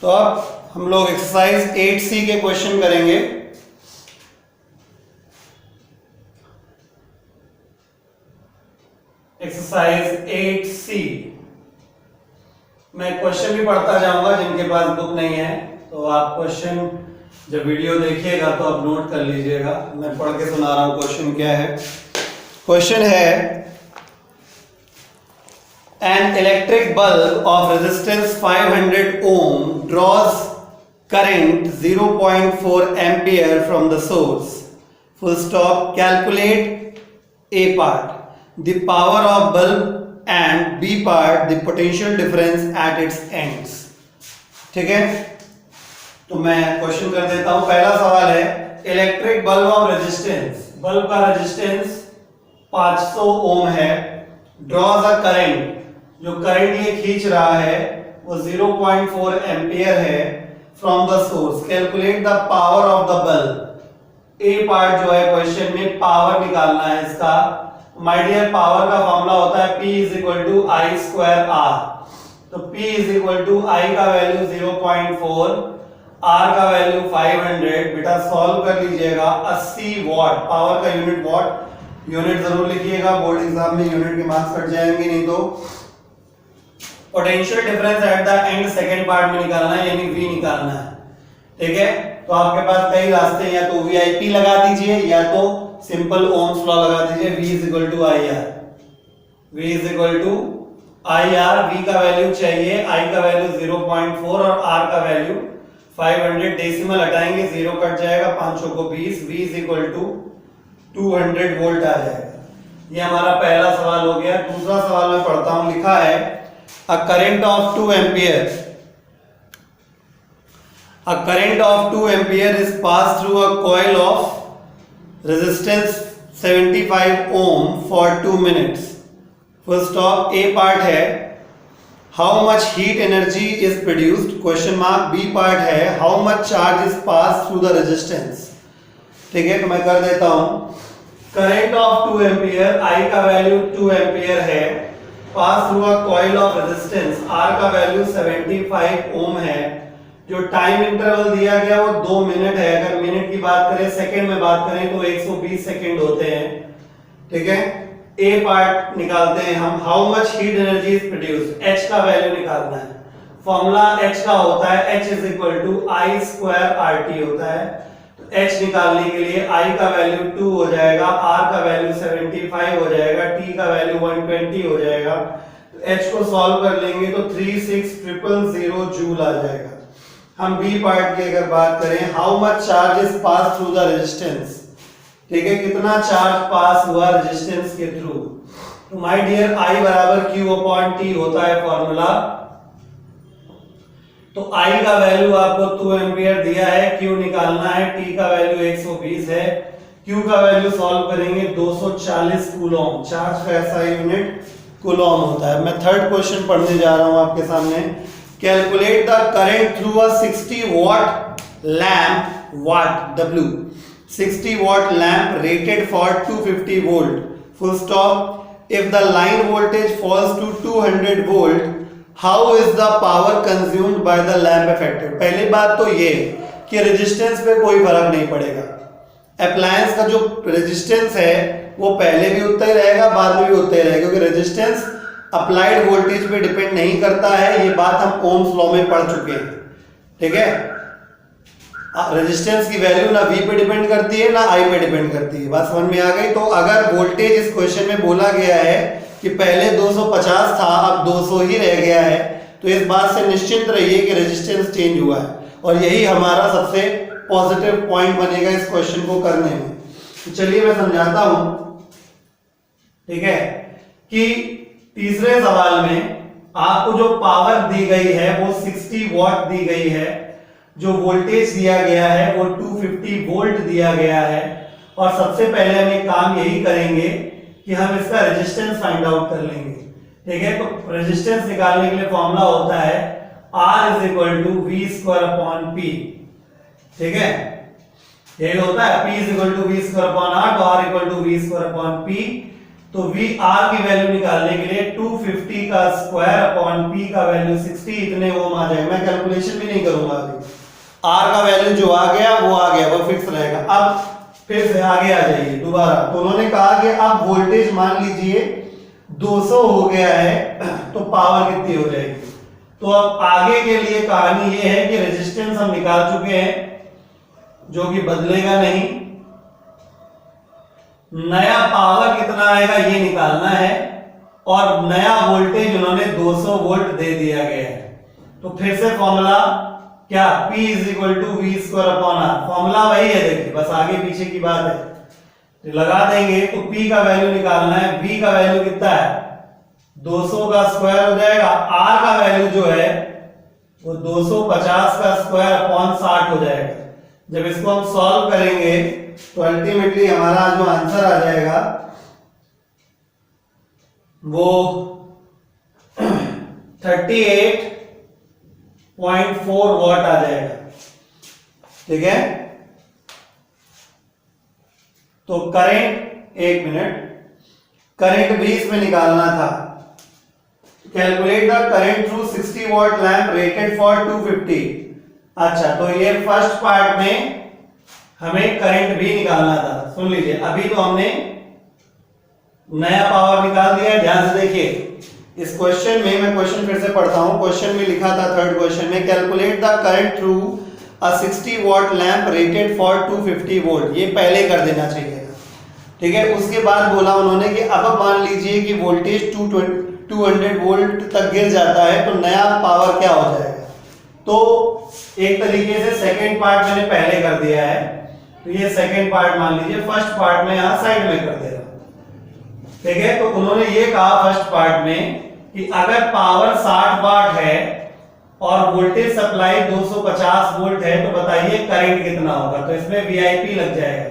तो अब हम लोग एक्सरसाइज 8C के क्वेश्चन करेंगे। एक्सरसाइज 8C मैं क्वेश्चन भी पढ़ता जाऊंगा, जिनके पास बुक नहीं है तो आप क्वेश्चन जब वीडियो देखिएगा तो आप नोट कर लीजिएगा। मैं पढ़ के सुना रहा हूं। क्वेश्चन क्या है? क्वेश्चन है an electric bulb of resistance 500 ohm draws current 0.4 ampere from the source. Full stop. Calculate A part, the power of bulb, and B part, the potential difference at its ends. ठीक है, तो मैं question कर देता हूं। पहला सवाल है electric bulb of resistance, bulb का रेजिस्टेंस 500 ओम है। ड्रॉज अ करंट, जो करंट ये खींच रहा है वो 0.4 एम्पियर है from the source. Calculate the power of the bulb. A part जो है क्वेश्चन में पावर निकालना है इसका। माय डियर, पावर का फॉर्मूला होता है P = I²R। तो P = I का वैल्यू 0.4, R का वैल्यू 500। बेटा सॉल्व कर लीजिएगा। 80 वॉट, पावर का यूनिट वॉट। यूनिट जरूर लिखिएगा, बोर्ड एग्जाम में यूनिट के मार्क्स कट जाएंगे नहीं तो। Potential difference at the end second part में निकालना है, यानी V निकालना है। ठीक है, तो आपके पास कई रास्ते हैं, या तो VIP लगा दीजिए या तो सिंपल ओम्स लॉ लगा दीजिए। V = IR, V = IR। V का वैल्यू चाहिए, I का वैल्यू 0.4 और R का वैल्यू 500। डेसिमल हटाएंगे, 0 कट जाएगा, 5 को 20। V = 200 वोल्ट आ जाएगा। ये हमारा पहला सवाल हो गया। दूसरा सवाल मैं पढ़ता हूं। लिखा है a current of 2 ampere, a current of 2 ampere is passed through a coil of resistance 75 ohm for 2 minutes. Full stop. A part है how much heat energy is produced, question mark. B part है how much charge is passed through the resistance. ठीक है, तो मैं कर देता हूं। Current of 2 ampere, I का वैल्यू 2 एम्पियर है, pass through a coil of resistance, R का वैल्यू 75 ओम है। जो टाइम इंटरवल दिया गया वो 2 मिनट है। अगर मिनट की बात करें, सेकंड में बात करें तो 120 सेकंड होते हैं। ठीक है, ए पार्ट निकालते हैं हम। How much heat energy is produced, H का वैल्यू निकालना है। फॉर्मूला H का होता है H = I²RT होता है। तो H निकालने के लिए I का वैल्यू 2 हो जाएगा, R का वैल्यू 75 हो जाएगा, T का वैल्यू 120 हो जाएगा। तो H को सॉल्व कर लेंगे तो 36000 जूल आ जाएगा। हम B पार्ट की अगर बात करें, how much charge is pass through the resistance. ठीक है, कितना चार्ज पास हुआ रेजिस्टेंस के थ्रू। तो माय डियर, I = Q/T होता है फॉर्मूला। तो I का वैल्यू आपको 2 एम्पियर दिया है, Q निकालना है, T का वैल्यू 120 है, Q का वैल्यू सॉल्व करेंगे 240 कूलॉम। चार्ज का ऐसा यूनिट कूलॉम होता है। मैं थर्ड क्वेश्चन पढ़ने जा रहा हूं आपके सामने। Calculate the current through a 60 watt lamp, watt W, 60 watt lamp rated for 250 volt. Full stop. If the line voltage falls to 200 volt, how is the power consumed by the lamp affected? पहली बात तो ये कि resistance पे कोई फर्क नहीं पड़ेगा। अप्लायंस का जो रेजिस्टेंस है वो पहले भी उतना ही रहेगा, बाद में भी उतना ही रहेगा, क्योंकि रेजिस्टेंस अप्लाइड वोल्टेज पे डिपेंड नहीं करता है। ये बात हम ओम्स लॉ में पढ़ चुके हैं। ठीक है, रेजिस्टेंस की वैल्यू ना V पे डिपेंड करती है ना I पे डिपेंड करती है। बात समझ में आ गई? तो अगर वोल्टेज इस क्वेश्चन में बोला गया है कि पहले 250 था, अब 200 ही रह गया है, तो इस बात से निश्चिंत रहिए कि रेजिस्टेंस चेंज हुआ है। और यही हमारा सबसे पॉजिटिव पॉइंट बनेगा इस क्वेश्चन को करने में। तो चलिए मैं समझाता हूं। ठीक है, कि तीसरे सवाल में आपको जो पावर दी गई है वो 60 वॉट दी गई है, जो वोल्टेज दिया गया है वो 250 वोल्ट दिया गया है। और सबसे पहले हम एक काम यही करेंगे कि हम इसका रेजिस्टेंस फाइंड आउट कर लेंगे। ठीक है, तो रेजिस्टेंस निकालने के लिए फॉर्मूला होता है R = V²/P। ठीक है, यही होता है P = V²/R, तो R = V²/P। तो वी आर की वैल्यू निकालने के लिए 250 का स्क्वायर अपॉन पी का वैल्यू 60 इतने ओम आ जाएगा। मैं कैलकुलेशन भी नहीं करूंगा अभी, आर का वैल्यू जो आ गया वो फिक्स रहेगा। अब फिर से आगे आ जाइए दोबारा। तो उन्होंने कहा कि अब वोल्टेज मान लीजिए 200 हो गया है तो पावर कितनी हो जाएगी। तो अब आगे के लिए कहानी ये है कि रेजिस्टेंस हम निकाल चुके हैं जो कि बदलेगा नहीं, नया पावर कितना आएगा ये निकालना है, और नया वोल्टेज उन्होंने 200 वोल्ट दे दिया गया है। तो फिर से फॉर्मूला क्या, P is equal to V square upon R, formula वही है, देखिए बस आगे पीछे की बात है। तो लगा देंगे तो P का वैल्यू निकालना है, V का वैल्यू कितना है 200 का स्क्वायर हो जाएगा, R का वैल्यू जो है वो 250 का स्क्वायर अपॉन 60 हो जाएगा। जब इसको हम सॉल्व करेंगे तो अल्टीमेटली हमारा जो आंसर आ जाएगा वो 38.4 वॉट आ जाएगा। ठीक है, तो करंट, एक मिनट, करंट भी इसमें निकालना था। Calculate the current through 60 watt lamp rated for 250। अच्छा, तो ये फर्स्ट पार्ट में हमें करंट भी निकालना था। सुन लीजिए, अभी तो हमने नया पावर निकाल दिया है। ध्यान से देखिए इस क्वेश्चन में, मैं क्वेश्चन फिर से पढ़ता हूं। क्वेश्चन में लिखा था थर्ड क्वेश्चन में, calculate the current through a 60 watt lamp rated for 250 volt. ये पहले कर देना चाहिए था। ठीक है, उसके बाद बोला उन्होंने कि अब मान लीजिए कि वोल्टेज 200 वोल्ट तक गिर जाता है तो नया पावर क्या हो जाएगा। तो एक तरीके से सेकेंड पार्ट मैंने पहले कर दिया है, तो ये सेकेंड पार्ट मान लीजिए, फर्स्ट पार्ट में यहां साइड में कर दे रहा हूं। ठीक है, तो उन्होंने ये कहा फर्स्ट पार्ट में कि अगर पावर 60 वाट है और वोल्टेज सप्लाई 250 वोल्ट है तो बताइए करंट कितना होगा। तो इसमें वीआईपी लग जाएगा,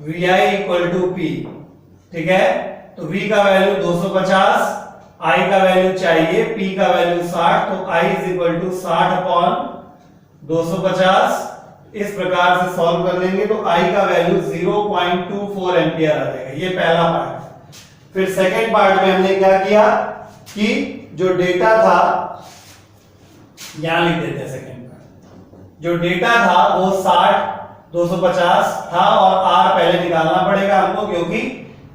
VI इक्वल टू P। ठीक है, तो V का वैल्यू 250, I का वैल्यू चाहिए, P का वैल्यू 60, तो I is equal to 60 upon 250। इस प्रकार से सॉल्व कर लेंगे तो I का वैल्यू 0.24 एम्पियर आ जाएगा। ये पहला पार्ट। फिर सेकेंड पार्ट में हमने क्या किया कि जो डेटा था, यहां लिख देते हैं सेकेंड पार्ट, जो डेटा था वो 60 250 था और R पहले निकालना पड़ेगा हमको, क्योंकि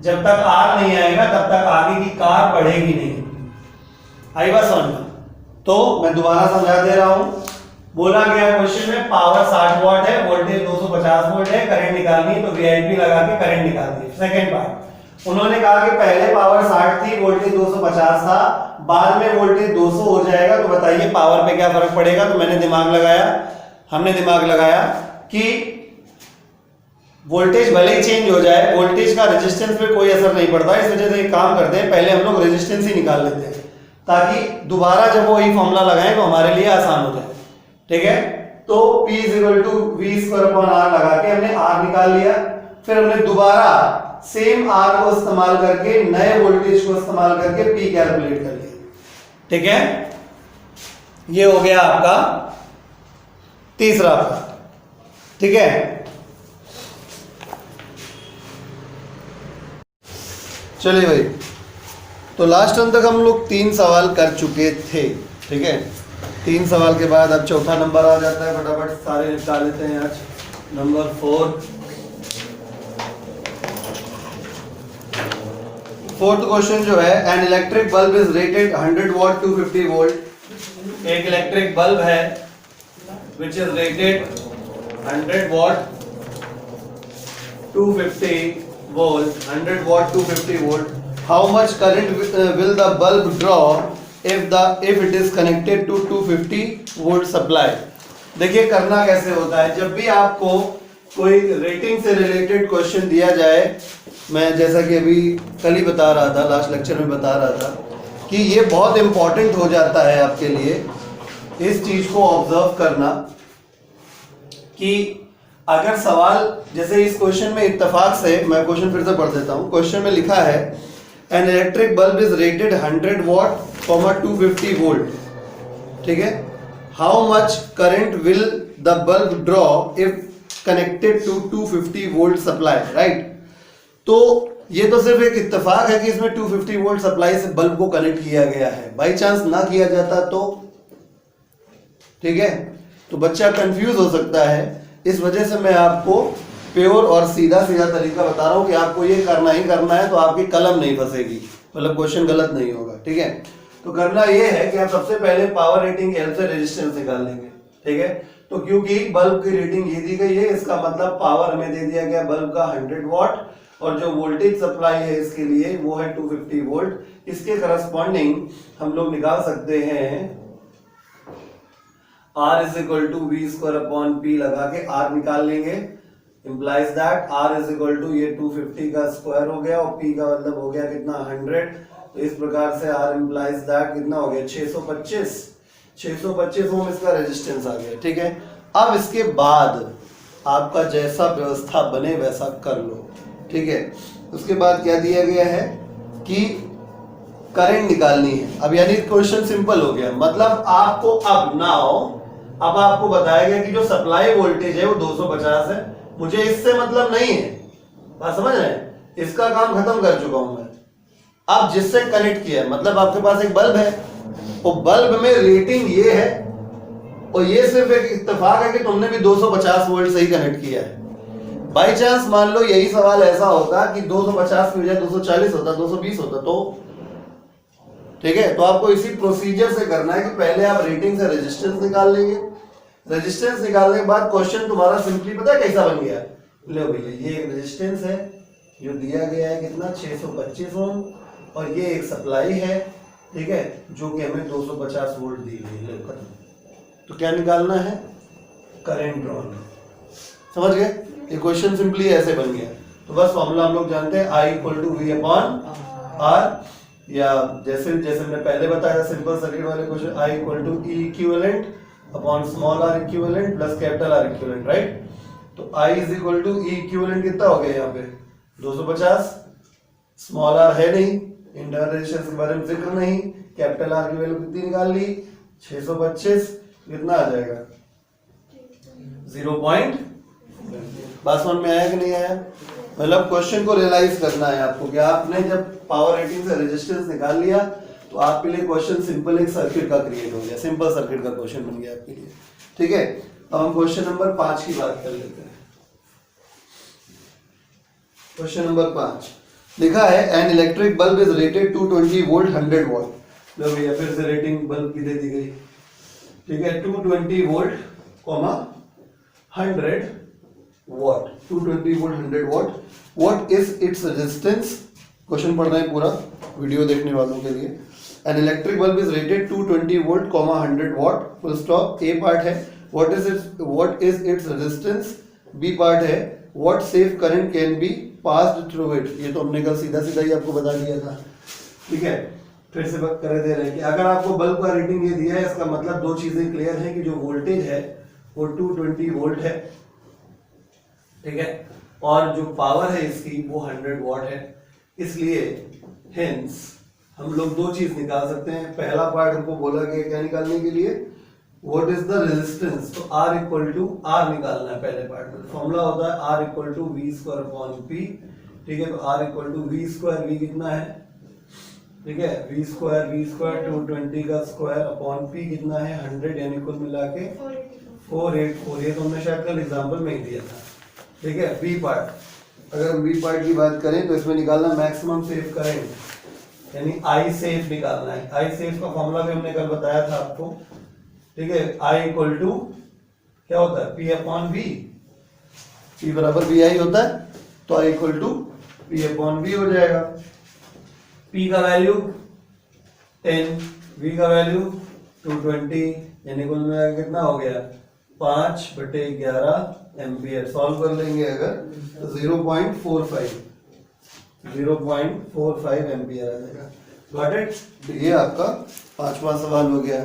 जब तक R नहीं आएगा तब तक आगे की कार बढ़ेगी नहीं। आई बात समझ में? तो मैं दोबारा समझा दे रहा हूं। बोला गया क्वेश्चन में पावर 60 वॉट है, वोल्टेज 250 वोल्ट है, करंट निकालनी है, तो वीआईपी लगा के करंट निकाल दिए। सेकंड पार्ट, उन्होंने कहा कि पहले पावर 60 थी, वोल्टेज 250 था, बाद में वोल्टेज 200 हो जाएगा, तो बताइए पावर पे क्या फर्क पड़ेगा। तो मैंने दिमाग लगाया, हमने दिमाग लगाया कि वोल्टेज भले ही चेंज हो जाए, वोल्टेज का रेजिस्टेंस पे कोई असर नहीं पड़ता। इस वजह से एक काम करते हैं, पहले हम लोग रेजिस्टेंस ही निकाल लेते हैं ताकि दोबारा जब वही फॉर्मूला लगाएं तो हमारे लिए आसान हो जाए। ठीक है, तो P is equal to V square upon R लगा के हमने R निकाल लिया। फिर हमने दोबारा सेम R को इस्तेमाल करके, नए वोल्टेज को इस्तेमाल करके P कैलकुलेट कर लिया। ठीक है, ये हो गया आपका तीसरा पार्ट। ठीक है, चलिए भाई, तो लास्ट टाइम तक हम लोग 3 सवाल कर चुके थे। ठीक है, 3 सवाल के बाद अब चौथा नंबर आ जाता है, फटाफट सारे निकाल लेते हैं आज। नंबर 4, फोर्थ क्वेश्चन जो है, an electric bulb is rated 100 watt 250 volt. एक इलेक्ट्रिक बल्ब है which is rated 100 watt 250 volt, 100 watt 250 volt. How much current will the bulb draw if it is connected to 250 volt supply. देखिए करना कैसे होता है, जब भी आपको कोई रेटिंग से रिलेटेड क्वेश्चन दिया जाए, मैं जैसा कि अभी कल ही बता रहा था, लास्ट लेक्चर में बता रहा था कि ये बहुत इंपॉर्टेंट हो जाता है आपके लिए इस चीज को ऑब्जर्व करना कि अगर सवाल, जैसे इस क्वेश्चन में इत्तेफाक से, मैं क्वेश्चन फिर से पढ़ देता हूँ। क्वेश्चन में लिखा है an electric bulb is rated 100 watt 250 volt. ठीक है, how much current will the bulb draw if connected to 250 volt supply, right. तो ये तो सिर्फ एक इत्तेफाक है कि इसमें 250 वोल्ट सप्लाई से बल्ब को कनेक्ट किया गया है, बाई चांस ना किया जाता तो, ठीक है, तो बच्चा कंफ्यूज हो सकता है। इस वजह से मैं आपको प्योर और सीधा सीधा तरीका बता रहा हूं कि आपको ये करना ही करना है, तो आपकी कलम नहीं फंसेगी, मतलब क्वेश्चन गलत नहीं होगा, ठीक है। तो करना ये है कि आप सबसे पहले पावर रेटिंग की हेल्प से रेजिस्टेंस निकाल लेंगे, ठीक है। तो क्योंकि बल्ब की रेटिंग ये दी गई है, इसका मतलब पावर हमें दे दिया गया बल्ब का 100 वॉट, और जो वोल्टेज सप्लाई है इसके लिए वो है 250 वोल्ट। इसके करस्पॉन्डिंग हम लोग निकाल सकते हैं R is equal to V square upon P, लगा के R निकाल लेंगे, implies that R is equal to ये 250 का स्क्वायर हो गया और P का मतलब हो गया कितना 100, तो इस प्रकार से R इंप्लाइज दैट कितना हो गया 625 ओम इसका रेजिस्टेंस आ गया, ठीक है। अब इसके बाद आपका जैसा व्यवस्था बने वैसा कर लो, ठीक है। उसके बाद क्या दिया गया है कि करंट निकालनी है। अब यानी क्वेश्चन सिंपल हो गया, मतलब आपको अब आपको बताया गया कि जो सप्लाई वोल्टेज है वो 250 है, मुझे इससे मतलब नहीं है, बात समझ रहे हैं, इसका काम खत्म कर चुका हूं मैं। अब जिससे कनेक्ट किया है, मतलब आपके पास एक बल्ब है, वो बल्ब में रेटिंग ये है, और ये सिर्फ एक इत्तेफाक है कि तुमने भी 250 वोल्ट से ही कनेक्ट किया है। बाई चांस मान लो यही सवाल ऐसा होता कि 250 की बजाय 240 होता, 220 होता, तो ठीक है। तो आपको इसी प्रोसीजर से करना है कि पहले आप रेटिंग से रेजिस्टेंस निकाल लेंगे, रेजिस्टेंस निकालने के बाद क्वेश्चन तुम्हारा सिंपली पता है कैसा बन गया, लो भैया ये एक रेजिस्टेंस है जो दिया गया है कितना 625 ओम, और ये एक सप्लाई है, ठीक है, जो कि हमें 250 वोल्ट दी गई है। तो क्या निकालना है, करंट ड्रॉन, समझ गए, ये क्वेश्चन सिंपली ऐसे बन गया। तो बस फॉर्मूला हम लोग जानते हैं, I equal to V upon R, या जैसे मैंने पहले बताया सिंपल सर्किट वाले question, I equal to E equivalent upon small r equivalent plus capital R equivalent, right. तो I is equal to E equivalent कितना हो गया यहाँ पे 250, स्मॉल r है नहीं, इंटरनल रेजिस्टेंस के बारे में जिक्र नहीं, कैपिटल R की वैल्यू कितनी निकाल ली 625, कितना आ जाएगा 0. बात समझ में आया कि नहीं आया? मतलब क्वेश्चन को रियलाइज करना है आपको कि आपने जब पावर रेटिंग से रेजिस्टेंस निकाल लिया तो आपके लिए क्वेश्चन सिंपल एक सर्किट का क्रिएट हो गया, सिंपल सर्किट का क्वेश्चन बन गया आपके लिए, ठीक है। अब हम क्वेश्चन नंबर 5 की बात कर लेते हैं। क्वेश्चन नंबर 5 लिखा है an electric bulb is rated 220 volt 100 watt. लो भैया फिर से रेटिंग बल्ब की दे दी गई, ठीक है, 220 volt 100 watt, 220 volt 100 watt, what is its resistance. Question पढ़ रहे हैं पूरा वीडियो देखने वालों के लिए। An electric bulb is rated 220 volt 100 watt, full stop. A part है what is its resistance, B part है what safe current can be passed through it. ये तो हमने कल सीधा ही आपको बता दिया था, ठीक है। फिर से बात कर दे रहे हैं कि अगर आपको बल्ब का रेटिंग ये दिया है, इसका मतलब दो चीजें क्लियर है कि जो वोल्टेज है वो 220 वोल्ट है, ठीक है, और जो पावर है इसकी वो 100 वॉट है। इसलिए हेंस हम लोग दो चीज निकाल सकते हैं। पहला पार्ट हमको बोला गया क्या निकालने के लिए, व्हाट इज द रेजिस्टेंस, तो R इक्वल टू R निकालना है पहले पार्ट में। फॉर्मूला होता है R equal to V square upon P, ठीक है। तो R equal to V square, V कितना है, ठीक है, वी स्क्वायर 220 का स्क्वायर अपॉन पी कितना है 100, यानी कुल मिला के 484। ये तो हमने शायद कल एग्जाम्पल में ही दिया था, ठीक है। बी पार्ट, अगर हम बी पार्ट की बात करें तो इसमें निकालना मैक्सिमम सेफ करंट, यानी आई सेफ निकालना है। आई सेफ का फॉर्मूला भी हमने कल बताया था आपको, ठीक है। आई इक्वल टू क्या होता है, पी अपॉन वी, पी बराबर वी आई होता है, तो I equal to P upon V हो जाएगा। पी का वैल्यू 10, वी का वैल्यू 220, यानी कुल मिला के कितना हो गया 5/11 एम्पियर। सॉल्व कर लेंगे अगर तो 0.45 एम्पियर आ जाएगा। Got it? ये आपका 5वां सवाल हो गया।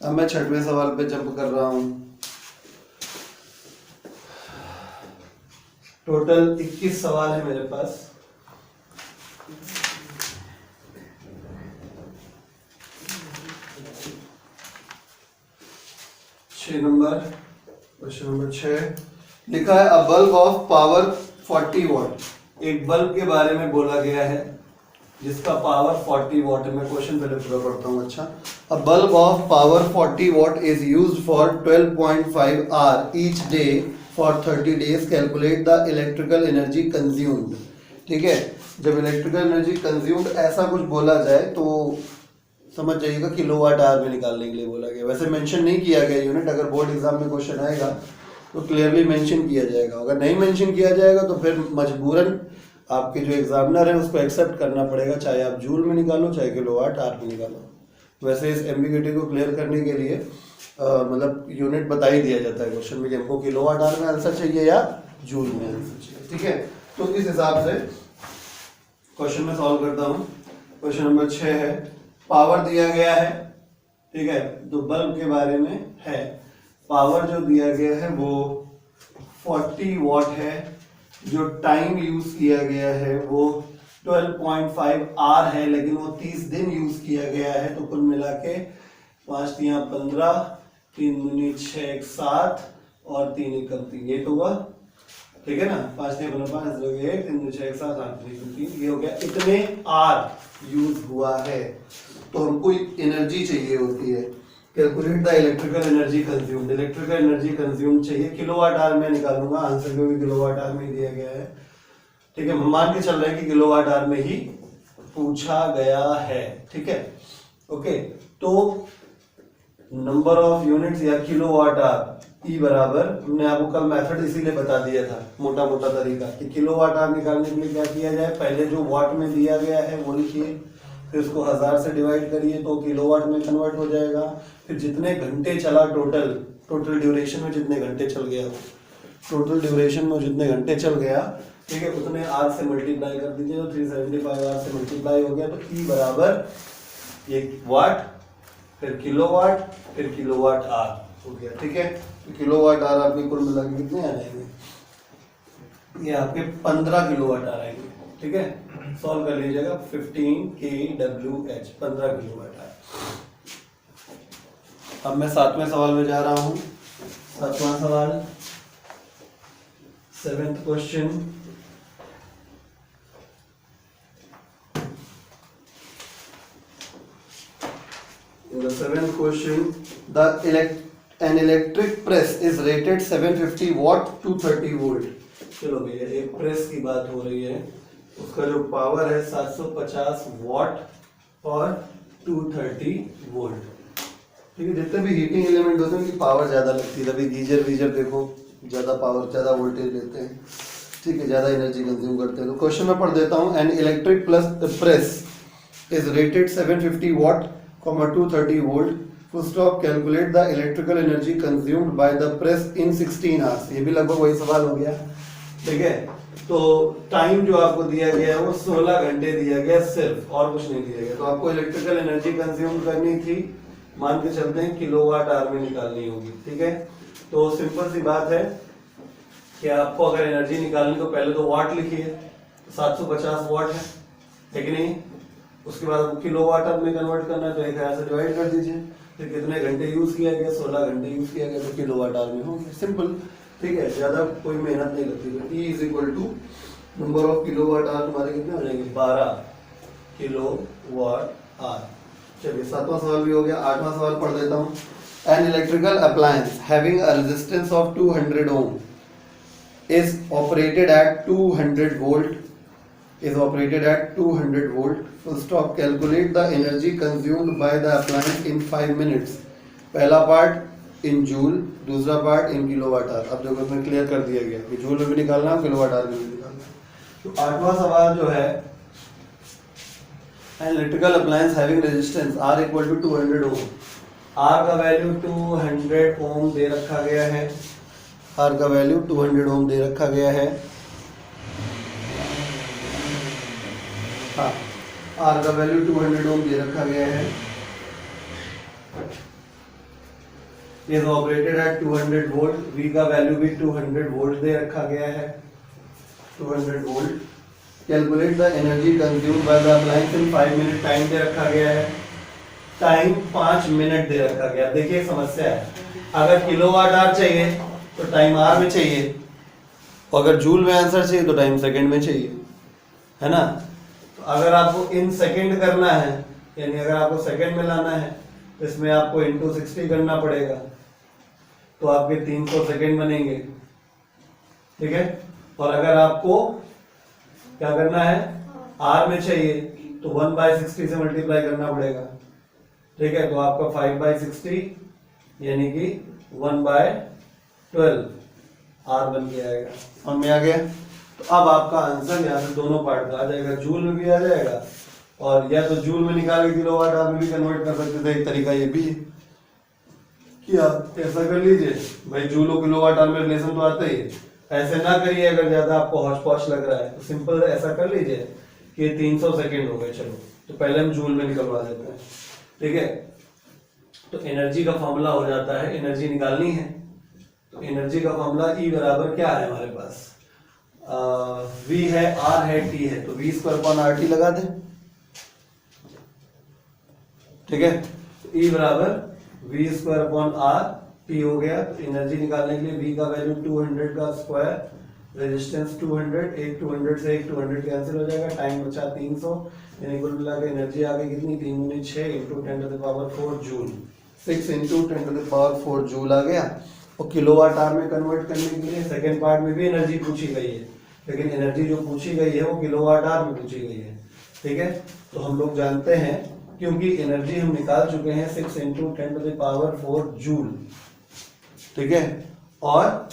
अब मैं 6वें सवाल पे जंप कर रहा हूं। टोटल 21 सवाल है मेरे पास। क्वेश्चन नंबर 6 लिखा है अ बल्ब ऑफ पावर 40 वॉट एक बल्ब के बारे में बोला गया है जिसका पावर 40 वॉट है। मैं क्वेश्चन पहले पूरा पढ़ता हूँ। अच्छा, a bulb of power 40 watt is used for 12.5 hour each day for 30 days. Calculate the electrical energy consumed. ठीक है, जब इलेक्ट्रिकल एनर्जी कंज्यूम्ड ऐसा कुछ बोला जाए तो समझ जाइएगा किलोवाट आवर में निकालने के लिए बोला गया। वैसे मेंशन नहीं किया गया यूनिट, अगर बोर्ड एग्जाम में क्वेश्चन आएगा तो क्लियरली मेंशन किया जाएगा। अगर नहीं मेंशन किया जाएगा तो फिर मजबूरन आपके जो एग्जामिनर है उसको एक्सेप्ट करना पड़ेगा, चाहे आप जूल में निकालो चाहे किलोवाट आवर में निकालो। वैसे इस एम्बिग्यूटी को क्लियर करने के लिए मतलब यूनिट बता ही दिया जाता है क्वेश्चन में कि हमको किलोवाट आवर में आंसर चाहिए या जूल में आंसर चाहिए। ठीक है, तो इस हिसाब से क्वेश्चन में सॉल्व करता हूँ। क्वेश्चन नंबर 6 है, पावर दिया गया है। ठीक है, तो बल्ब के बारे में है। पावर जो दिया गया है वो 40 वॉट है। जो टाइम यूज किया गया है वो 12.5 आवर है, लेकिन वो 30 दिन यूज किया गया है। तो कुल मिला के 5 3 15, 3 दूनी 6 1 7 और 3 1 3, ये तो हुआ। ठीक है ना, 5 3 15 5 2 1 3 2 6 1 7 8 3 3, ये हो गया। इतने आर यूज हुआ है तो हमको एनर्जी चाहिए होती है। Calculate the electrical energy consumed. Electrical energy consumed चाहिए, किलोवाट आवर में निकालूंगा आंसर, क्योंकि किलोवाट आवर में दिया गया है। ठीक है, मान के चल रहे हैं कि किलोवाट आवर में ही पूछा गया है। ठीक है, ओके। तो नंबर ऑफ यूनिट्स या किलोवाट आवर ई बराबर, हमने आपको कल मेथड इसीलिए बता दिया था, मोटा मोटा तरीका कि किलोवाट आवर निकालने के लिए क्या किया जाए, पहले जो वाट में दिया गया है वो लिखिए, फिर उसको 1000 से डिवाइड करिए तो किलोवाट में कन्वर्ट हो जाएगा। फिर जितने घंटे चला टोटल ड्यूरेशन में जितने घंटे चल गया, वो टोटल ड्यूरेशन में जितने घंटे चल गया, ठीक है, उतने आर से मल्टीप्लाई कर दीजिए तो 375 आर से मल्टीप्लाई हो गया। तो ई बराबर ये वाट, फिर किलोवाट, फिर किलोवाट आर हो गया। ठीक है, तो किलोवाट आर आपके कुल मिला के कितने आ जाएंगे, ये आपके 15 किलोवाट आर आएंगे। ठीक है, सॉल्व कर लीजिएगा। 15 kWh 15 किलोवाट आर। अब मैं 7वें सवाल में जा रहा हूं। 7वां सवाल, 7th question. In the 7th question, an electric press is rated 750 watt to 30 volt। चलो भैया, एक प्रेस की बात हो रही है, उसका जो पावर है 750 वॉट और 230 वोल्ट। ठीक है, जितने भी हीटिंग एलिमेंट होते हैं उनकी पावर ज़्यादा लगती है। अभी गीजर वीजर देखो, ज़्यादा पावर, ज़्यादा वोल्टेज लेते हैं। ठीक है, ज़्यादा एनर्जी कंज्यूम करते हैं। तो क्वेश्चन में पढ़ देता हूँ। An electric press is rated 750 what, 230 volt. Full stop. Calculate the electrical energy consumed by the press in 16 hours. ये भी लगभग वही सवाल हो गया। ठीक है, तो टाइम जो आपको दिया गया है वो 16 घंटे दिया गया सिर्फ, और कुछ नहीं दिया गया। तो आपको इलेक्ट्रिकल एनर्जी कंज्यूम करनी थी, मान के चलते हैं किलोवाट आवर में निकालनी होगी। ठीक है, तो सिंपल सी बात है कि आपको अगर एनर्जी निकालनी तो पहले तो वाट लिखिए, तो 750 वाट है कि नहीं। उसके बाद आपको किलोवाट आवर में कन्वर्ट करना है तो 1000 से डिवाइड कर दीजिए। फिर कितने घंटे यूज किया गया, 16 घंटे यूज किया गया, तो किलोवाट आवर में हो गया। सिंपल। ठीक है, ज्यादा कोई मेहनत नहीं लगती। E is equal to number of kilowatt hour तुम्हारे कितने हो जाएंगे, 12 किलोवाट आवर। चलिए, 7वां सवाल भी हो गया। 8वां सवाल पढ़ देता हूँ। An electrical appliance having a resistance of 200 ohm is operated at 200 volt, is operated at 200 volt. Full stop. Calculate the energy consumed by the appliance in 5 minutes. पहला पार्ट इन जूल, दूसरा पार्ट इन किलोवाट आवर। अब देखो इसमें clear कर दिया गया कि joule में भी निकालना है, किलोवाट आवर में भी निकालना है। तो 8वां सवाल जो है, an electrical appliance having resistance R equal to 200 ohm, R का वैल्यू 200 ओम दे रखा गया है। R का वैल्यू 200 ओम दे रखा गया है। हाँ, R का वैल्यू 200 ओम दे रखा गया है। Is operated at 200 volt. V का वैल्यू भी 200 वोल्ट दे रखा गया है, 200 volt. Calculate the energy consumed by the appliance in 5 minute. Time दे रखा गया है, टाइम 5 मिनट दे रखा गया। देखिए समस्या है, अगर किलोवाट आवर चाहिए तो टाइम आर में चाहिए, और अगर जूल में आंसर चाहिए तो टाइम सेकंड में चाहिए। है ना। तो अगर आपको इन सेकंड करना है, यानी अगर आपको सेकंड में लाना है तो इसमें आपको इंटू 60 करना पड़ेगा, तो आपके 300 सेकंड बनेंगे, ठीक है। और अगर आपको क्या करना है, आर में चाहिए तो 1/60 से मल्टीप्लाई करना पड़ेगा, ठीक है। तो आपका 5/60 यानी कि 1/12 आर बन के आएगा। समझ में आ गया। तो अब आपका आंसर यहाँ से दोनों पार्ट का आ जाएगा, जूल में भी आ जाएगा और या तो जूल में निकाल के किलोवाट आवर में भी कन्वर्ट कर सकते थे। एक तरीका ये भी कि आप ऐसा कर लीजिए, भाई जूल और किलोवाट आवर में रिलेशन तो आता ही है, ऐसे ना करिए। अगर ज्यादा आपको हौच पौच लग रहा है तो सिंपल ऐसा कर लीजिए कि 300 सेकेंड हो गए, चलो तो पहले हम जूल में निकलवा देते हैं, ठीक है। तो एनर्जी का फॉर्मूला हो जाता है, एनर्जी निकालनी है तो एनर्जी का फॉर्मूला E बराबर क्या है हमारे पास, V है, R है, T है, तो V²/RT लगा दें, ठीक है। तो E बराबर V²/RT हो गया। तो एनर्जी निकालने के लिए V का वैल्यू 200 का स्क्वायर, रेजिस्टेंस 200, एक 200 से एक 200 कैंसिल हो जाएगा, टाइम बचा 300, यानी कुल मिला के एनर्जी आ गई कितनी, 3 × 6 × 10⁴ जूल, 6 × 10⁴ जूल आ गया। और किलोवाट आवर में कन्वर्ट करने के लिए सेकंड पार्ट में भी एनर्जी पूछी गई है, लेकिन एनर्जी जो पूछी गई है वो किलोवाट आवर में पूछी गई है, ठीक है। तो हम लोग जानते हैं, क्योंकि एनर्जी हम निकाल चुके हैं 6 × 10⁴ जूल, ठीक है। और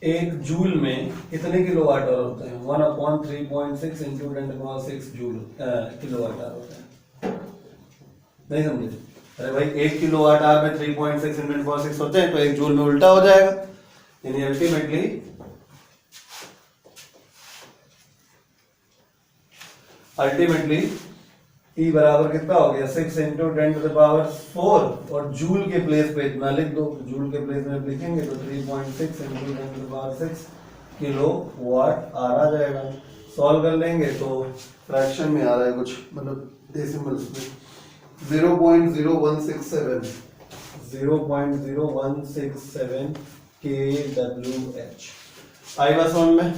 एक जूल में कितने किलोवाट आवर होते हैं, 1/3.6 × 10⁶ जूल किलोवाट आवर होता है। नहीं समझे? अरे भाई 1 किलोवाट आवर में 3.6 × 10⁶ होते हैं, तो एक जूल में उल्टा हो जाएगा, यानी अल्टीमेटली E बराबर कितना हो गया, 6 × 10⁴ और जूल के प्लेस पे इतना लिख दो, जूल के प्लेस में लिखेंगे तो 3.6 × 10⁶ किलोवाट आवर आ जाएगा। सॉल्व कर लेंगे तो फ्रैक्शन में आ रहा है कुछ, मतलब डेसिमल्स में 0.0167 kWh। आई बात समझ में,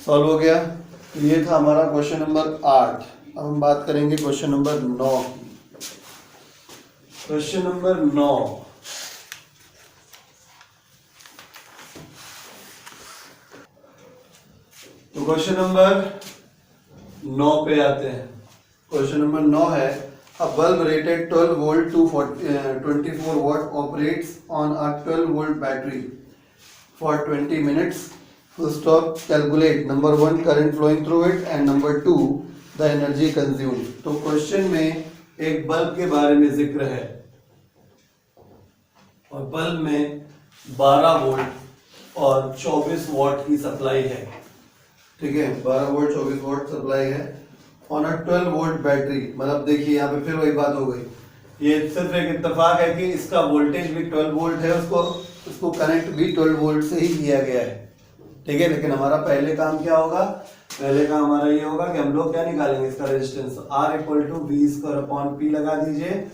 सॉल्व हो गया। तो ये था हमारा क्वेश्चन नंबर 8। अब हम बात करेंगे क्वेश्चन नंबर 9 की। क्वेश्चन नंबर 9, तो क्वेश्चन नंबर 9 पे आते हैं। क्वेश्चन नंबर 9 है, a bulb rated 12 volt to 24 watt operates on a 12 volt battery for 20 minutes. Full stop. Calculate number 1 current flowing through it and number 2 the energy consumed. तो question में एक bulb के बारे में जिक्र है और बल्ब में 12 वोल्ट और 24 वॉट की सप्लाई है, ठीक है। 12 वोल्ट 24 वोल्ट सप्लाई है ऑन अ 12 वोल्ट बैटरी। मतलब देखिए यहाँ पे फिर वही बात हो गई, ये सिर्फ एक इत्तेफाक है कि इसका वोल्टेज भी 12 वोल्ट है, उसको कनेक्ट भी 12 वोल्ट से ही किया गया है, ठीक है। लेकिन हमारा पहले काम क्या होगा, पहले काम हमारा ये होगा कि हम लोग क्या निकालेंगे, इसका रेजिस्टेंस R = V²/P लगा दीजिए।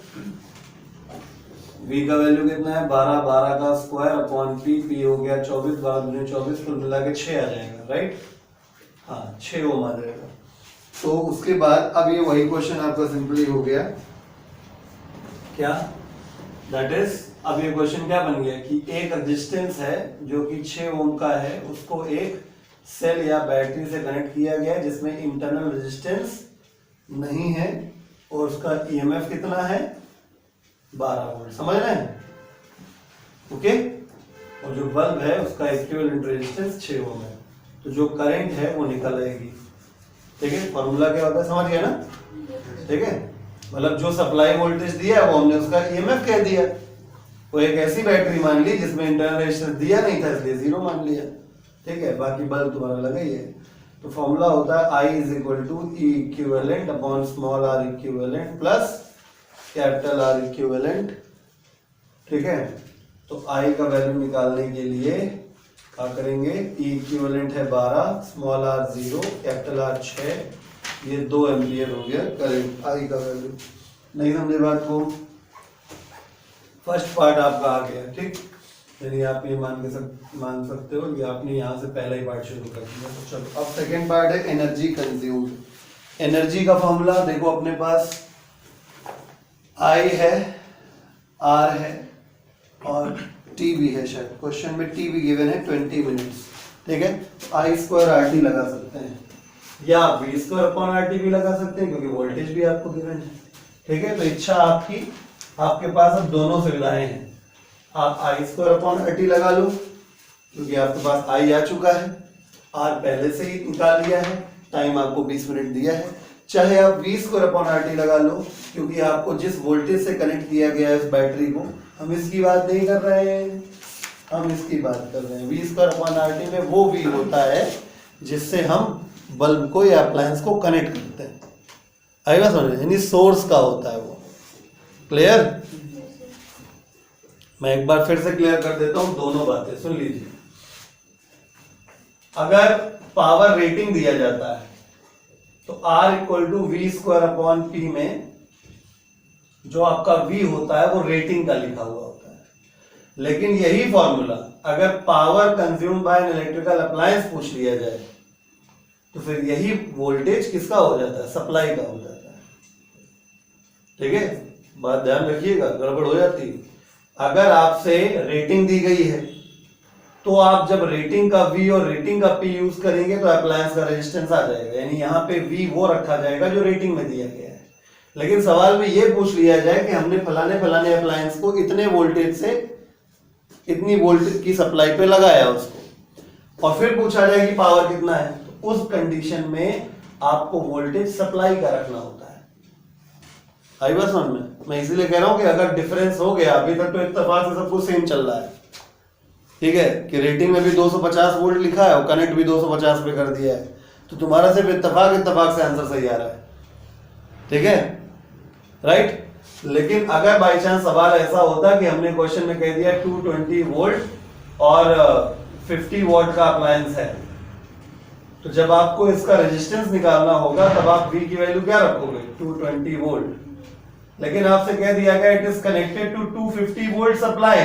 V का वैल्यू कितना है, 12, 12 का स्क्वायर अपॉन P हो गया 24, 12 × 24 कुल मिला के 6 आ जाएगा, राइट। हाँ 6 ओम आ जाएगा। तो उसके बाद अब ये वही क्वेश्चन आपका सिंपली हो गया क्या, दैट इज अब ये क्वेश्चन क्या बन गया कि एक रेजिस्टेंस है जो कि 6 ओम का है, उसको एक सेल या बैटरी से कनेक्ट किया गया है जिसमें इंटरनल रेजिस्टेंस नहीं है और उसका ईएमएफ कितना है, 12 वोल्ट। समझ रहे हैं, ओके। और जो बल्ब है उसका इक्विवेलेंट रेजिस्टेंस 6 ओम है, तो जो करंट है वो निकल आएगी, ठीक है। फॉर्मूला क्या होता है समझ गया ना, ठीक है। मतलब जो सप्लाई वोल्टेज दिया है वो हमने उसका ईएमएफ कह दिया, वो एक ऐसी बैटरी मान ली जिसमें इंटरनल रेजिस्टेंस दिया नहीं था इसलिए 0 मान लिया, ठीक है। बाकी बल्ब तुम्हारा लगा ही है। तो फॉर्मूला होता है I = E equivalent upon small r equivalent plus capital R equivalent, ठीक है। तो I का वैल्यू निकालने के लिए क्या करेंगे, E equivalent है 12, स्मॉल r 0, कैपिटल R 6, ये 2 एम्पियर हो गया करंट I का वैल्यू। नहीं समझे बात को, फर्स्ट पार्ट आपका आ गया, ठीक। यानी आप ये मान सकते हो कि आपने यहाँ से पहला ही पार्ट शुरू कर दिया। तो चलो अब सेकेंड पार्ट है एनर्जी कंज्यूम्ड। एनर्जी का फॉर्मूला देखो अपने पास I है, R है और T भी है। शायद क्वेश्चन में T भी गिवन है 20 मिनट्स, ठीक है। I स्क्वायर RT लगा सकते हैं या V स्क्वायर अपॉन RT भी लगा सकते हैं क्योंकि वोल्टेज भी आपको गिवन है, ठीक है। तो इच्छा आपकी, आपके पास अब दोनों सुविधाएं हैं। आप I स्क्वायर अपॉन RT लगा लो क्योंकि आपके पास I आ चुका है, R पहले से ही निकाल लिया है, टाइम आपको 20 मिनट दिया है। चाहे आप V स्क्वायर अपॉन RT लगा लो क्योंकि आपको जिस वोल्टेज से कनेक्ट किया गया है इस बैटरी को, हम इसकी बात नहीं कर रहे हैं, हम इसकी बात कर रहे हैं। V स्क्वायर अपॉन RT में वो V होता है जिससे हम बल्ब को या अप्लायंस को कनेक्ट करते हैं। आई बात समझ, यानी सोर्स का होता है वो। क्लियर? मैं एक बार फिर से क्लियर कर देता हूं दोनों बातें, सुन लीजिए। अगर पावर रेटिंग दिया जाता है तो R equal to V square upon P में जो आपका V होता है वो रेटिंग का लिखा हुआ होता है। लेकिन यही फॉर्मूला अगर power consume by N electrical appliance पूछ लिया जाए तो फिर यही वोल्टेज किसका हो जाता है? सप्लाई का हो जाता है, ठीक है। बात ध्यान रखिएगा, गड़बड़ हो जाती है। अगर आपसे रेटिंग दी गई है तो आप जब रेटिंग का V और रेटिंग का P यूज करेंगे तो अप्लायंस का रेजिस्टेंस आ जाएगा, यानी यहाँ पे V वो रखा जाएगा जो रेटिंग में दिया गया है। लेकिन सवाल में ये पूछ लिया जाए कि हमने फलाने फलाने अप्लायंस को इतने वोल्टेज से इतनी वोल्टेज की सप्लाई पे लगाया उसको, और फिर पूछा जाए कि पावर कितना है, तो उस कंडीशन में आपको वोल्टेज सप्लाई का रखना होता है। आई बात समझ में? मैं इसीलिए कह रहा हूं कि अगर डिफरेंस हो गया, अभी तक तो इत्तेफाक से सब कुछ सेम चल रहा है, ठीक है, कि रेटिंग में भी 250 वोल्ट लिखा है और कनेक्ट भी 250 पे कर दिया है, तो तुम्हारा सिर्फ इत्तेफाक से आंसर सही आ रहा है, ठीक है, राइट। लेकिन अगर बाई चांस सवाल ऐसा होता कि हमने क्वेश्चन में कह दिया 220 वोल्ट और 50 वॉट का अप्लायंस है, तो जब आपको इसका रेजिस्टेंस निकालना होगा तब आप V की वैल्यू क्या रखोगे? 220 वोल्ट। लेकिन आपसे कह दिया गया it is connected to 250 volt supply,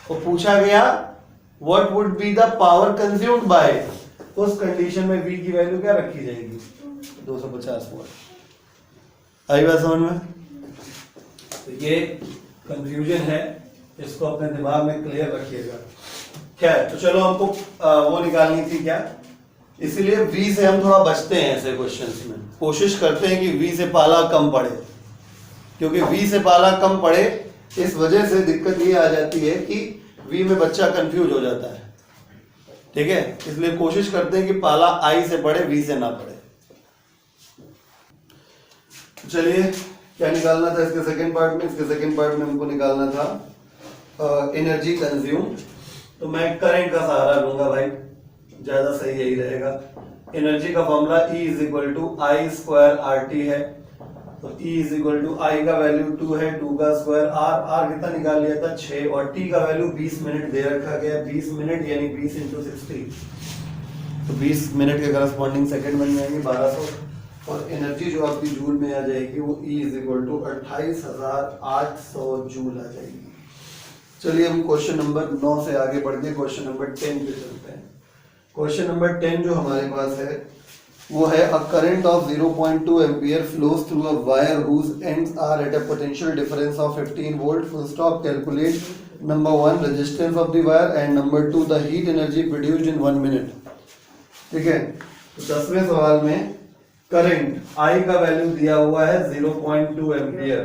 तो पूछा गया what would be the power consumed by, उस कंडीशन में V की वैल्यू क्या रखी जाएगी? 250 वोल्ट। आई बात समझ में? तो ये कंफ्यूजन है, इसको अपने दिमाग में क्लियर रखिएगा। खैर, तो चलो हमको वो निकालनी थी क्या, इसीलिए V से हम थोड़ा बचते हैं ऐसे क्वेश्चंस में, कोशिश करते हैं कि V से पाला कम पड़े, क्योंकि V से पाला कम पड़े इस वजह से दिक्कत ये आ जाती है कि V में बच्चा कंफ्यूज हो जाता है, ठीक है। इसलिए कोशिश करते हैं कि पाला I से पड़े, V से ना पड़े। चलिए, क्या निकालना था इसके सेकंड पार्ट में? इसके सेकंड पार्ट में हमको निकालना था एनर्जी कंज्यूम। तो मैं करंट का सहारा लूंगा भाई, ज्यादा सही यही रहेगा। एनर्जी का formula E is equal to I square RT है, तो E is equal to I का वैल्यू 2 है, 2 का स्क्वायर R कितना निकाल लिया था? 6, और T का वैल्यू 20 मिनट दे रखा गया, 20 मिनट यानी 20 इंटू 60, तो 20 मिनट के करस्पॉन्डिंग सेकंड बन जाएंगे 1200, और एनर्जी जो आपकी जूल में आ जाएगी वो E is equal to 28,800 joule आ जाएगी। चलिए हम क्वेश्चन नंबर 9 से आगे बढ़ के क्वेश्चन नंबर 10 पे चलते हैं। क्वेश्चन नंबर 10 जो हमारे पास है वो है a current of 0.2 ampere flows through a wire whose ends are at a potential difference of 15 volt. Full stop. Calculate number 1 resistance of the wire and number 2 the heat energy produced in 1 minute. ठीक है, तो 10वें सवाल में current I का value दिया हुआ है 0.2 एम्पियर,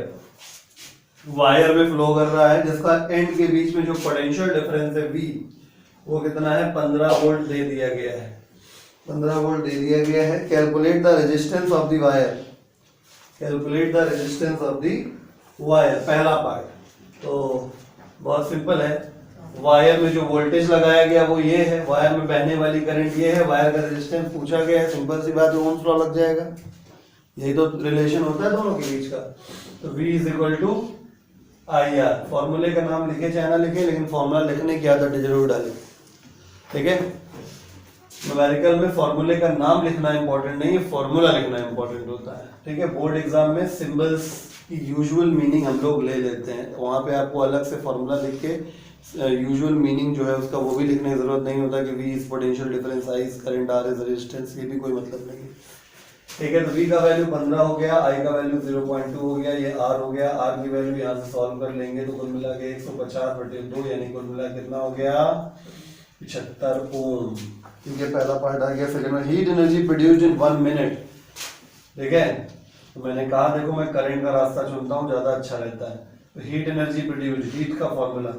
वायर में फ्लो कर रहा है, जिसका एंड के बीच में जो पोटेंशियल डिफरेंस है V वो कितना है? 15 वोल्ट दे दिया गया है, 15 वोल्ट दे दिया गया है। Calculate the resistance of the wire, calculate the resistance of the wire. पहला पार्ट तो बहुत सिंपल है, वायर में जो वोल्टेज लगाया गया वो ये है, वायर में बहने वाली करंट ये है, वायर का रेजिस्टेंस पूछा गया है, सिंपल सी बात है, ओम्स लॉ लग जाएगा। यही तो रिलेशन होता है दोनों के बीच का। तो V is equal to IR, फॉर्मूले का नाम लिखे चाहे ना लिखे, लेकिन फॉर्मूला लिखने की आदत जरूर डालें, ठीक है। न्यूमेरिकल में फॉर्मूले का नाम लिखना इंपॉर्टेंट नहीं है, फॉर्मूला लिखना इंपॉर्टेंट होता है, ठीक है। बोर्ड एग्जाम में सिंबल्स कि यूजुअल मीनिंग हम लोग ले लेते हैं, वहाँ पे आपको अलग से फॉर्मूला लिख के यूजुअल मीनिंग जो है उसका वो भी लिखने की जरूरत नहीं होता कि V is potential difference, I is current, R is resistance, ये भी कोई मतलब नहीं है। ठीक है, तो V का वैल्यू 15 हो गया, I का वैल्यू 0.2 हो गया, ये R हो गया, R की वैल्यू यहाँ से सॉल्व कर लेंगे तो कुल मिला के 150/2 यानी कुल मिला कितना हो गया 75 ओम। ठीक है, पहला पार्ट आ गया। सेकंड में heat energy produced in 1 minute. ठीक है, तो मैंने कहा देखो मैं करंट का रास्ता चुनता हूँ, ज्यादा अच्छा रहता है। तो हीट एनर्जी प्रोड्यूस्ड, हीट का फॉर्मूला,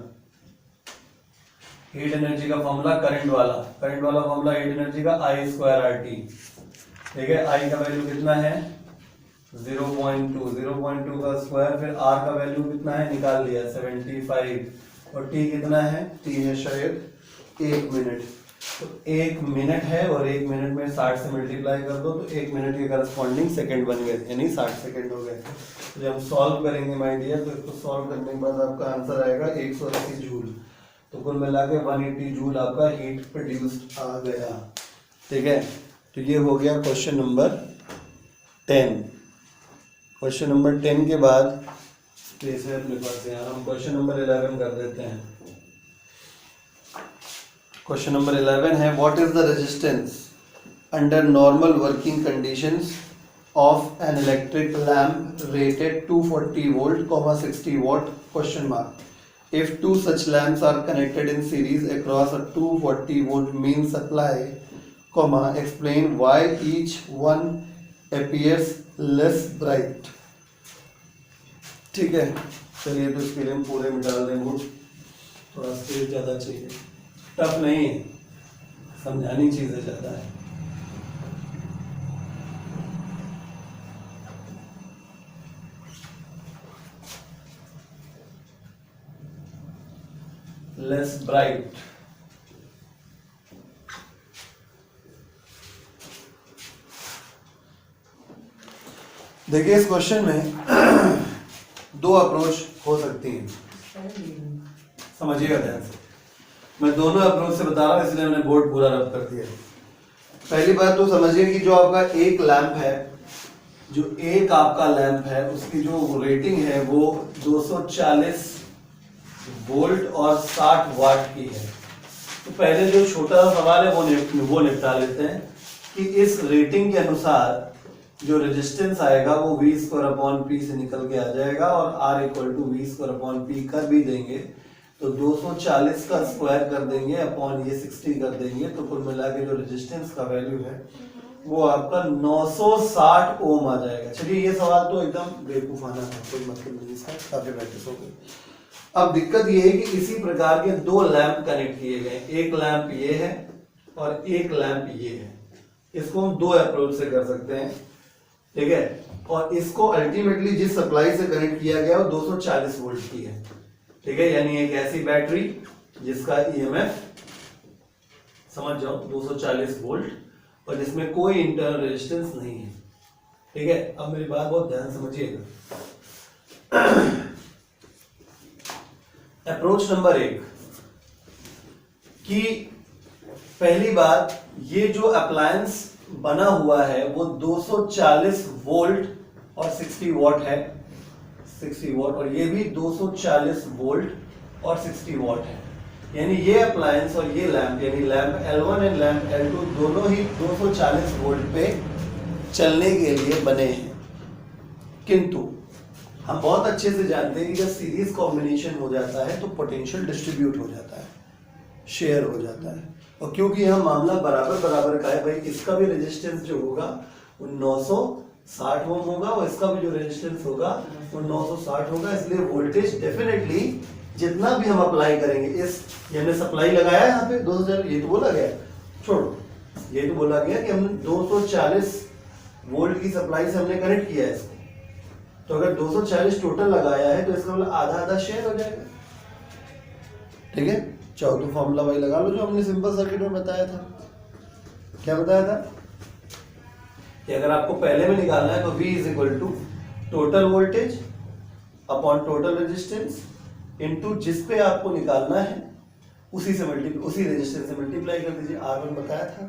हीट एनर्जी का फॉर्मूला करंट वाला फॉर्मूला हीट एनर्जी का I²RT। ठीक है, I का वैल्यू कितना है 0.2 का स्क्वायर, फिर R का वैल्यू कितना है निकाल लिया 75, और T कितना है, T है शायद 1 मिनट। तो 1 मिनट है और 1 मिनट में 60 से मल्टीप्लाई कर दो तो 1 मिनट के करस्पॉन्डिंग सेकंड बन गए, यानी 60 सेकंड हो गए। तो जब हम सॉल्व करेंगे माय डियर, तो इसको सॉल्व करने के बाद आपका आंसर आएगा 180 जूल। तो कुल मिला के 180 जूल आपका हीट प्रोड्यूस्ड आ गया। ठीक है, तो ये हो गया क्वेश्चन नंबर 10। क्वेश्चन नंबर 10 के बाद स्पेस है अपने पास, यहाँ हम क्वेश्चन नंबर 11 कर देते हैं। क्वेश्चन नंबर 11 है what is the resistance under normal working conditions of an electric lamp rated 240 volt, 60 watt question mark. If two such lamps are connected in series across a 240 volt main supply, explain why each one appears less bright. ठीक है, चलिए तो इसके लिए हम पूरे में डाल दें वोट, थोड़ा स्पेस ज़्यादा चाहिए, टफ नहीं है, समझानी चीज़ें ज़्यादा है। लेस ब्राइट, देखिए इस क्वेश्चन में दो अप्रोच हो सकती हैं, समझिएगा ध्यान से। मैं दोनों अप्रोच से बता रहा हूं इसलिए मैंने बोर्ड पूरा रब कर दिया। पहली बात तो समझिए कि जो आपका एक लैंप है, जो एक आपका लैंप है उसकी जो रेटिंग है वो 240 वोल्ट और 60 वाट की है। तो पहले जो छोटा सा सवाल है वो निपटा लेते हैं कि इस रेटिंग के अनुसार जो रेजिस्टेंस आएगा वो V²/P से निकल के आ जाएगा, और R = V²/P कर भी देंगे तो 240 का स्क्वायर कर देंगे अपॉन ये 60 कर देंगे, तो कुल मिला के जो रेजिस्टेंस का वैल्यू है वो आपका 960 ओम आ जाएगा। चलिए ये सवाल तो एकदम बेवकूफाना था, कोई मतलब नहीं इसका, काफी प्रैक्टिस हो गई। अब दिक्कत ये है कि इसी प्रकार के दो लैंप कनेक्ट किए गए, एक लैंप ये है और एक लैंप ये है। इसको हम दो अप्रोच से कर सकते हैं, ठीक है, और इसको अल्टीमेटली जिस सप्लाई से कनेक्ट किया गया वो 240 वोल्ट की है। ठीक है, यानी एक ऐसी बैटरी जिसका ईएमएफ समझ जाओ 240 वोल्ट और जिसमें कोई इंटरनल रेजिस्टेंस नहीं है। ठीक है, अब मेरी बात बहुत ध्यान समझिएगा। अप्रोच नंबर 1 कि पहली बात, ये जो अप्लायंस बना हुआ है वो 240 वोल्ट और 60 वॉट है, 60 वॉट, और ये भी 240 वोल्ट और 60 वॉट है। यानी ये अप्लायंस और ये लैंप, यानी lamp L1 and lamp L2 दोनों ही 240 वोल्ट पे चलने के लिए बने हैं। किंतु हम बहुत अच्छे से जानते हैं कि जब सीरीज कॉम्बिनेशन हो जाता है तो पोटेंशियल डिस्ट्रीब्यूट हो जाता है, शेयर हो जाता है, और क्योंकि यह मामला बराबर बराबर का है भाई, इसका भी रेजिस्टेंस जो होगा वो 960 ओम होगा और इसका भी जो रेजिस्टेंस होगा वो 960 होगा, इसलिए वोल्टेज डेफिनेटली जितना भी हम अप्लाई करेंगे, इस हमने सप्लाई लगाया है यहाँ पे 2000, ये तो बोला गया, छोड़ो, ये तो बोला गया कि हमने 240 वोल्ट की सप्लाई से हमने कनेक्ट किया है इसको, तो अगर 240 टोटल लगाया है तो इसका मतलब आधा आधा शेयर हो जाएगा। ठीक है, चाहो तो फॉर्मूला वही लगा लो जो हमने सिंपल सर्किट में बताया था। क्या बताया था कि अगर आपको पहले में निकालना है तो V = total voltage upon total resistance into जिस पे आपको निकालना है उसी रेजिस्टेंस से मल्टीप्लाई कर दीजिए। R1 बताया था।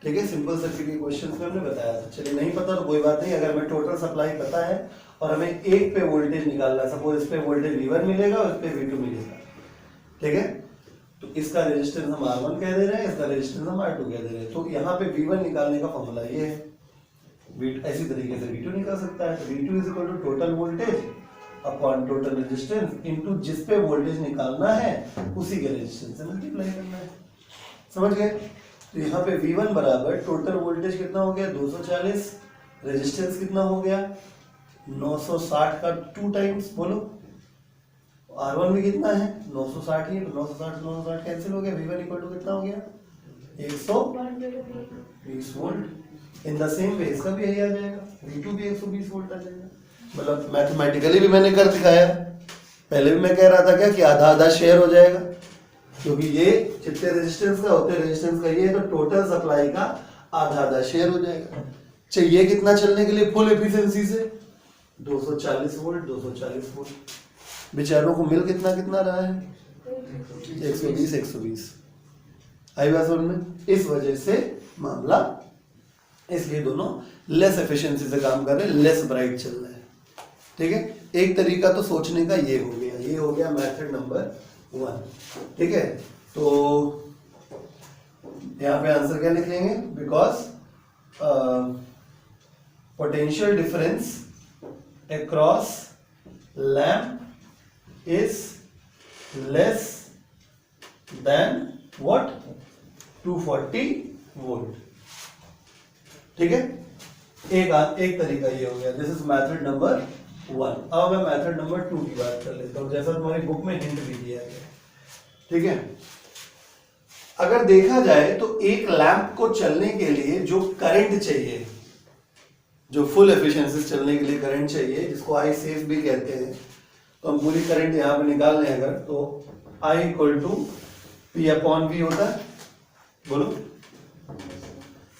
ठीक है, सिंपल सर्किट के क्वेश्चन में हमने बताया था। चलिए नहीं पता तो कोई बात नहीं, अगर मैं टोटल सप्लाई पता है और हमें एक पे वोल्टेज निकालना है। सपोज इस पे वोल्टेज V1 मिलेगा और इस पे V2 मिलेगा, ठीक है। तो इसका रेजिस्टेंस हम R1 कह दे रहे हैं, इसका रेजिस्टेंस हम R2 कह दे रहे हैं। तो यहाँ पे V1 निकालने का फॉर्मूला ये है, ऐसी तरीके से V2 निकाल सकता है। V2 is equal to total voltage upon total resistance into जिस पे वोल्टेज निकालना है उसी के रेजिस्टेंस से मल्टीप्लाई करना है। समझ गए? तो यहाँ पे V1 बराबर टोटल वोल्टेज कितना हो गया 240, रेजिस्टेंस कितना हो गया 960 का 2 टाइम्स, बोलो R1 भी कितना है 960 ही है, तो 960 कैंसिल हो गया। V1 इक्वल टू कितना हो गया 120 volt. In the same way इसका भी यही आ जाएगा, V2 भी 120 वोल्ट आ जाएगा। मतलब मैथमेटिकली भी मैंने कर दिखाया। पहले भी मैं कह रहा था क्या कि आधा आधा शेयर हो जाएगा, क्योंकि ये जितने रेजिस्टेंस का होते रेजिस्टेंस का ये, तो टोटल सप्लाई का आधा आधा शेयर हो जाएगा। चाहिए कितना चलने के लिए फुल एफिशिएंसी से 240 वोल्ट 240 वोल्ट। बेचारों को मिल कितना कितना रहा है 120। आई बात समझ में? इस वजह से मामला, इसलिए दोनों लेस एफिशिएंसी से काम कर रहे हैं, लेस ब्राइट चल रहा है, ठीक है। एक तरीका तो सोचने का ये हो गया मेथड नंबर 1, ठीक है। तो यहाँ पे आंसर क्या लिख लेंगे, because potential difference across lamp is less than what 240 volt, ठीक है। एक तरीका ये हो गया, दिस इज मेथड नंबर 1। अब मैं मेथड नंबर 2 की बात कर लेता हूँ, जैसा तुम्हारी बुक में हिंट भी दिया गया, ठीक है। अगर देखा जाए तो एक लैंप को चलने के लिए जो करंट चाहिए, जो फुल एफिशिएंसी चलने के लिए करंट चाहिए, जिसको आई सेफ भी कहते हैं, तो हम पूरी करंट यहाँ पे निकाल लें अगर, तो I equal to P upon V होता है, बोलो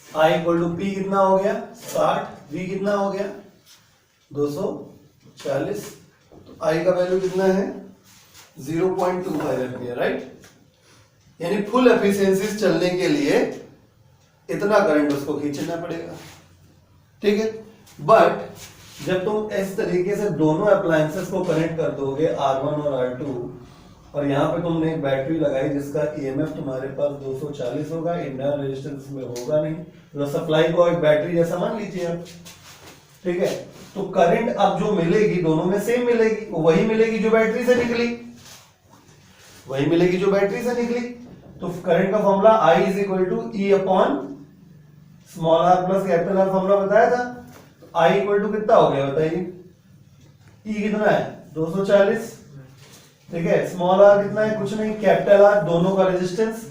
I इक्वल टू P कितना हो गया 60, V कितना हो गया 240, तो I का वैल्यू कितना है 0.25 एम्पियर, राइट। यानी फुल एफिशिएंसी चलने के लिए इतना करंट उसको खींचना पड़ेगा, ठीक है। बट जब तुम इस तरीके से दोनों अप्लायंसेस को कनेक्ट कर दोगे R1 और R2, और यहाँ पे तुमने एक बैटरी लगाई जिसका EMF तुम्हारे पास 240 होगा, इंटरनल रेजिस्टेंस में होगा नहीं, तो सप्लाई को एक बैटरी जैसा मान लीजिए आप, ठीक है। तो करंट अब जो मिलेगी दोनों में सेम मिलेगी, वही मिलेगी जो बैटरी से निकली, वही मिलेगी जो बैटरी से निकली। तो करंट का formula I is equal to E upon small r plus capital R formula बताया था। I इक्वल टू कितना हो गया बताइए, E कितना है 240, ठीक है। स्मॉल r कितना है, कुछ नहीं, कैपिटल R दोनों का रेजिस्टेंस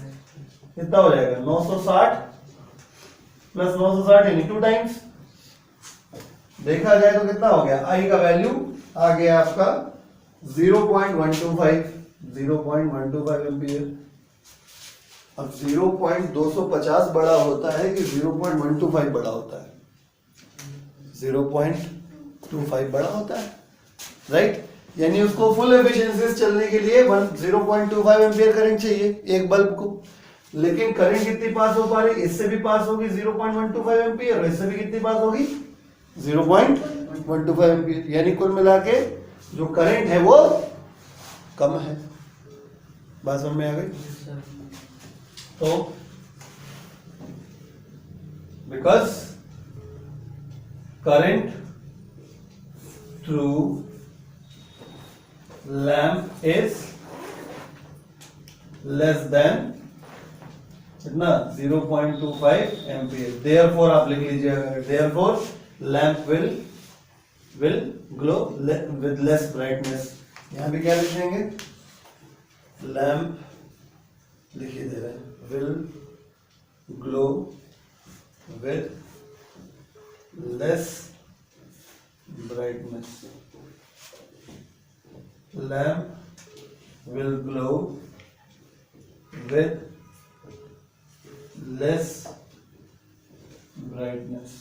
कितना हो जाएगा 960 प्लस 960 यानी 2 टाइम्स। देखा जाए तो कितना हो गया, I का वैल्यू आ गया आपका 0.125 एम्पियर। अब 0.250 बड़ा होता है कि 0.125 बड़ा होता है, 0.25 बड़ा होता है, राइट। यानी उसको फुल एफिशिएंसी चलने के लिए 0.25 एम्पियर करंट चाहिए एक बल्ब को, लेकिन करंट कितनी पास हो पा रही, इससे भी पास होगी 0.125 एम्पियर और इससे भी कितनी पास होगी 0.125 एम्पियर। यानी कुल मिला के जो करंट है वो कम है। बात समझ में आ गई? तो because current through lamp is less than कितना 0.25 एम्पियर। देयरफॉर आप लिख लीजिए, therefore lamp will glow with less brightness. यहां भी क्या लिख देंगे, लैम्प लिखिए दे रहे हैं, will glow with less brightness. Lamp will glow with less brightness.